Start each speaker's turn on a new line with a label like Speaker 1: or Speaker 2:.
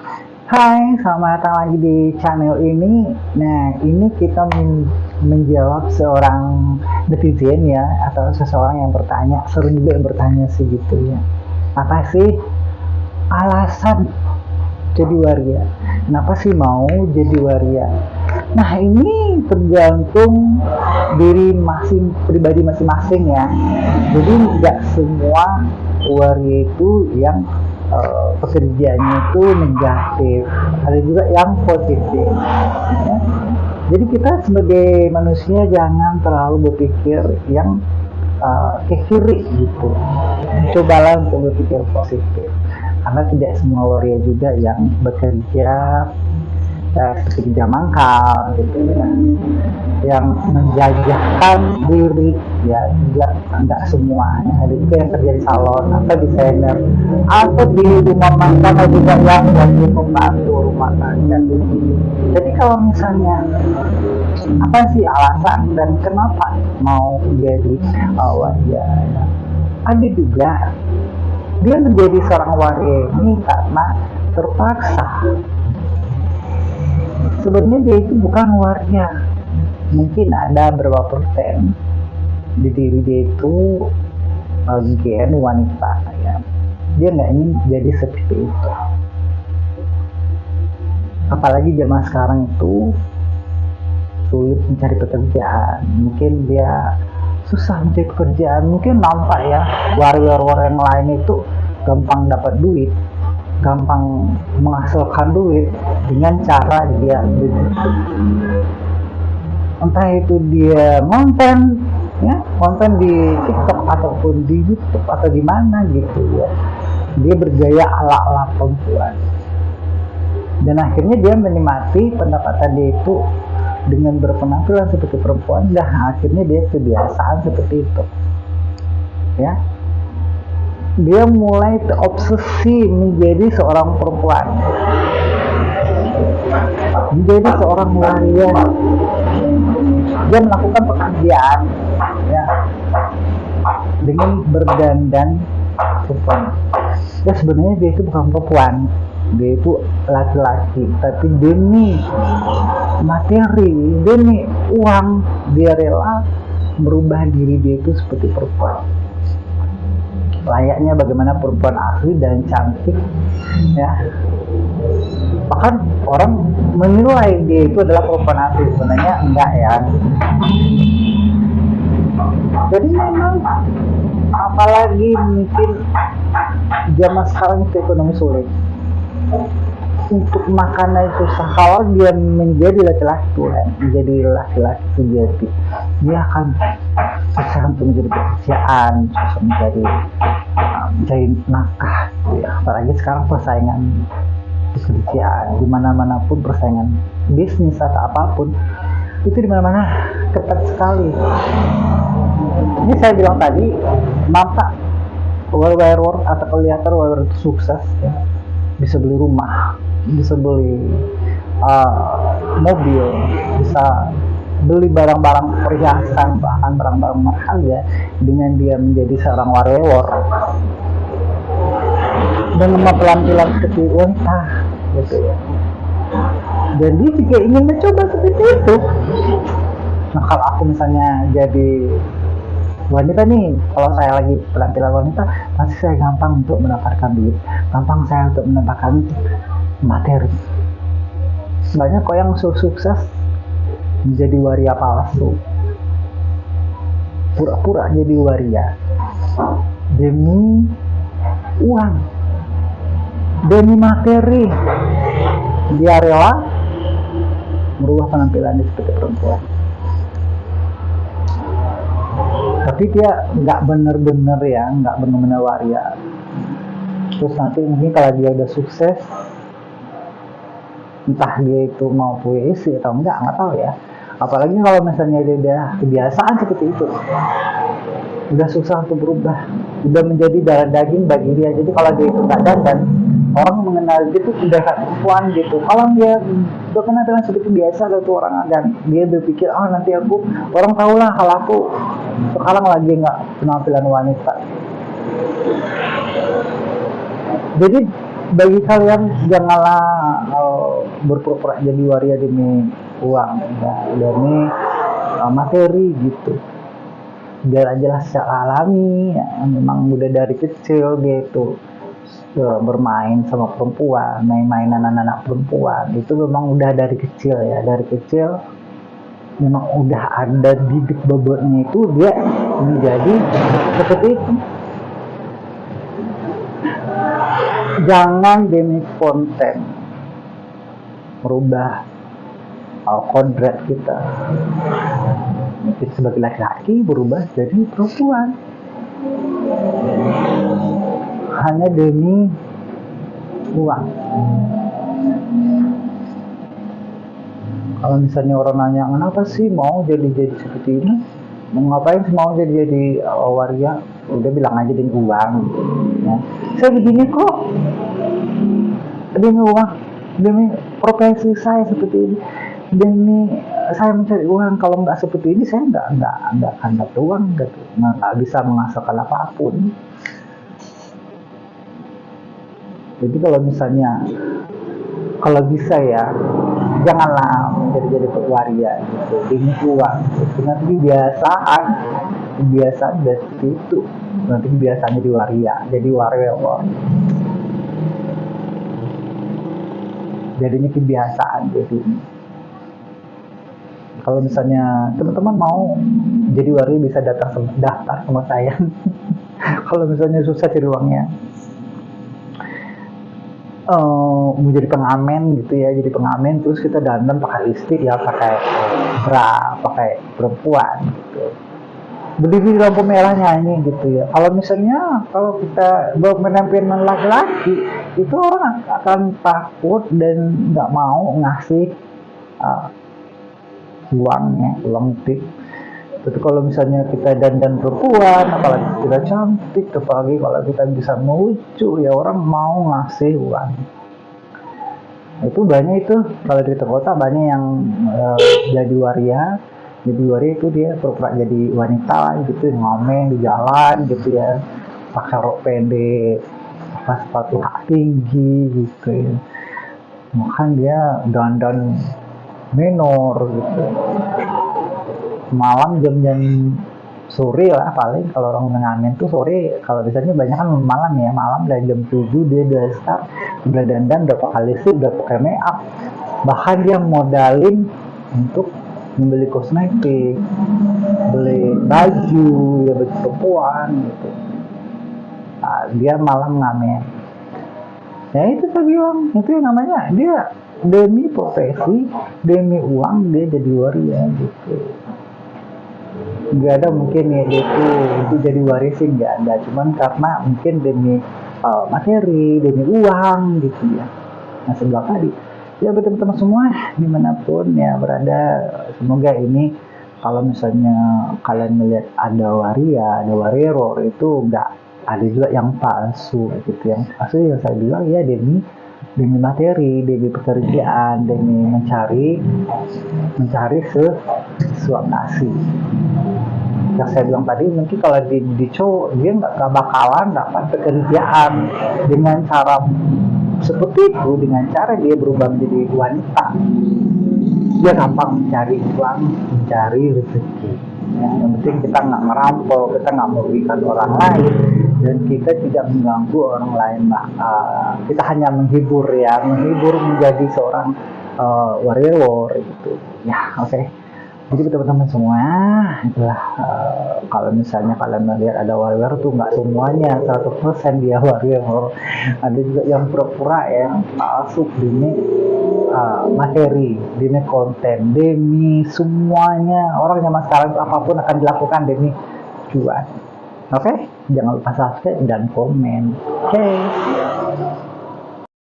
Speaker 1: Hai, selamat datang lagi di channel ini. Nah, ini kita menjawab seorang netizen ya, atau seseorang yang bertanya, sering juga yang bertanya sih gitu ya. Apa sih alasan jadi waria? Kenapa sih mau jadi waria? Nah, ini tergantung diri pribadi masing-masing ya. Jadi nggak semua waria itu yang pekerjaannya itu negatif, ada juga yang positif ya. Jadi kita sebagai manusia jangan terlalu berpikir yang ke kiri gitu, cobalah untuk berpikir positif, karena tidak semua waria juga yang bekerja seperti kerja mangkal gitu ya, yang menjajahkan diri ya, enggak semuanya. Ada juga yang kerja di salon atau desainer atau di rumah makan, atau juga yang wajib membantu rumah tangga. Jadi kalau misalnya apa sih alasan dan kenapa mau jadi waria, ada juga dia menjadi seorang waria ini karena terpaksa. Sebenarnya dia itu bukan waria, mungkin ada berapa persen di diri dia itu gen wanita ya, dia nggak ingin jadi seperti itu. Apalagi zaman sekarang itu sulit mencari pekerjaan, mungkin dia susah mencari pekerjaan. Mungkin nampak ya warrior yang lain itu gampang dapat duit, gampang menghasilkan duit dengan cara dia begitu. Entah itu dia konten di TikTok ataupun di YouTube atau di mana gitu ya, dia bergaya ala-ala perempuan, dan akhirnya dia menikmati pendapatan dia itu dengan berpenampilan seperti perempuan, dan akhirnya dia kebiasaan seperti itu ya. Dia mulai terobsesi menjadi seorang perempuan, menjadi seorang waria. Dia melakukan pekerjaan ya dengan berdandan perempuan. Ya sebenarnya dia itu bukan perempuan, dia itu laki-laki, tapi demi materi, demi uang, dia rela merubah diri dia itu seperti perempuan, layaknya bagaimana perempuan asli dan cantik ya. Bahkan orang menilai dia itu adalah perempuan asli, sebenarnya enggak ya. Jadi memang apalagi mungkin zaman sekarang itu ekonomi sulit, untuk makanan susah. Kalau dia menjadi laki-laki Tuhan, menjadi laki-laki sejati, dia akan susah untuk mencari pekerjaan, susah mencari nafkah ya. Apalagi sekarang persaingan pekerjaan di mana-mana pun, persaingan bisnis atau apapun itu di mana-mana ketat sekali. Ini saya bilang tadi, nampak warrior atau kelihatan warrior itu sukses ya, bisa beli rumah, bisa beli mobil, bisa beli barang-barang perhiasan, bahkan barang-barang mahal ya, dengan dia menjadi seorang warrior dengan penampilan seperti wanita gitu ya. Dan dia juga ingin mencoba seperti itu. Nah, kalau aku misalnya jadi wanita nih, kalau saya lagi penampilan wanita, pasti saya gampang untuk mendapatkan duit, gampang saya untuk mendapatkan materi. Banyak kok yang sukses menjadi waria palsu, pura-pura jadi waria demi uang, demi materi. Dia rela merubah penampilannya seperti perempuan, tapi dia nggak bener-bener ya, nggak bener-bener waria. Terus nanti mungkin kalau dia udah sukses, entah dia itu mau puisi atau enggak, nggak tahu ya. Apalagi kalau misalnya dia udah kebiasaan seperti itu, udah susah untuk berubah, udah menjadi darah daging bagi dia. Jadi kalau dia itu nggak dandan, orang mengenal dia itu udah kayak perempuan gitu. Kalau dia udah penampilan seperti biasa gitu orang, dan dia berpikir nanti orang tahulah kalau aku sekarang lagi nggak penampilan wanita. Jadi bagi kalian janganlah berpura-pura jadi waria demi uang ya, demi materi gitu. Biar aja lah secara alami ya, memang udah dari kecil gitu bermain sama perempuan, main-mainan anak-anak perempuan itu memang udah dari kecil ya, dari kecil memang udah ada bibit bobotnya itu dia menjadi seperti itu. Jangan demi konten merubah kodrat kita. Mungkin sebagai laki-laki berubah jadi perempuan hanya demi uang. Kalau misalnya orang nanya kenapa sih mau jadi seperti ini, mau ngapain sih mau jadi waria, udah bilang aja demi uang ya. Saya begini kok demi uang, demi profesi saya seperti ini, demi saya mencari uang. Kalau nggak seperti ini saya nggak akan dapat uang gitu, nggak bisa menghasilkan apapun. Jadi kalau misalnya kalau bisa ya janganlah menjadi waria gitu demi uang gitu. Nanti kebiasaan dari itu, nanti kebiasaan jadi waria, jadi warrior. Jadinya kebiasaan. Jadi kalau misalnya teman-teman mau jadi waria bisa daftar sama saya. Kalau misalnya susah cari uangnya, mau jadi pengamen gitu ya, jadi pengamen terus kita dandan pakai lipstik ya, pakai bra, pakai perempuan gitu, berdiri di lampu merah nyanyi gitu ya. Kalau misalnya kalau kita penampilan laki-laki itu orang akan takut dan nggak mau ngasih uang tip. Tapi kalau misalnya kita dandan perempuan, apalagi kita cantik, apalagi kalau kita bisa melucu, ya orang mau ngasih uang. Itu banyak itu kalau di kota banyak yang jadi waria. Jadi waria itu dia pura-pura jadi wanita gitu, ngomeng di jalan gitu ya, pakai rok pendek, pakai sepatu hak tinggi gitu ya. Makan dia dandan menor gitu. Malam jam-jam sore lah paling, kalau orang mengamen tuh sore, kalau biasanya banyak kan malam ya, malam dari jam 7 dia udah start, udah dandan, udah pakai lipstick, udah pakai make up, bahkan dia modalin untuk membeli kosmetik, beli baju ya baju perempuan gitu. Nah, dia malam ngamen ya, itu saya bilang itu yang namanya dia demi profesi, demi uang dia jadi waria gitu. Nggak ada mungkin ya itu jadi waris sih, nggak ada, cuman karena mungkin demi materi, demi uang gitu ya. Nah sebelah tadi ya teman-teman semua dimanapun ya berada, semoga ini kalau misalnya kalian melihat ada waria, ada warrior, itu nggak ada juga yang palsu gitu. Yang palsu yang saya bilang ya demi materi, demi pekerjaan, demi mencari sesuap nasi. Yang saya bilang tadi, mungkin kalau di cowok dia nggak bakalan dapat pekerjaan dengan cara seperti itu, dengan cara dia berubah menjadi wanita. Dia gampang mencari uang, mencari rezeki. Ya, yang penting kita nggak merampok, kita nggak merugikan orang lain, dan kita tidak mengganggu orang lain. Kita hanya menghibur ya, menjadi seorang warrior gitu. Ya, oke. Jadi teman-teman semua, itulah kalau misalnya kalian melihat ada warrior tuh nggak semuanya 100% dia warrior. Ada juga yang pura-pura ya, palsu demi materi, demi konten, demi semuanya. Orang zaman sekarang apapun akan dilakukan demi cuan. Oke? Jangan lupa subscribe dan komen. Oke.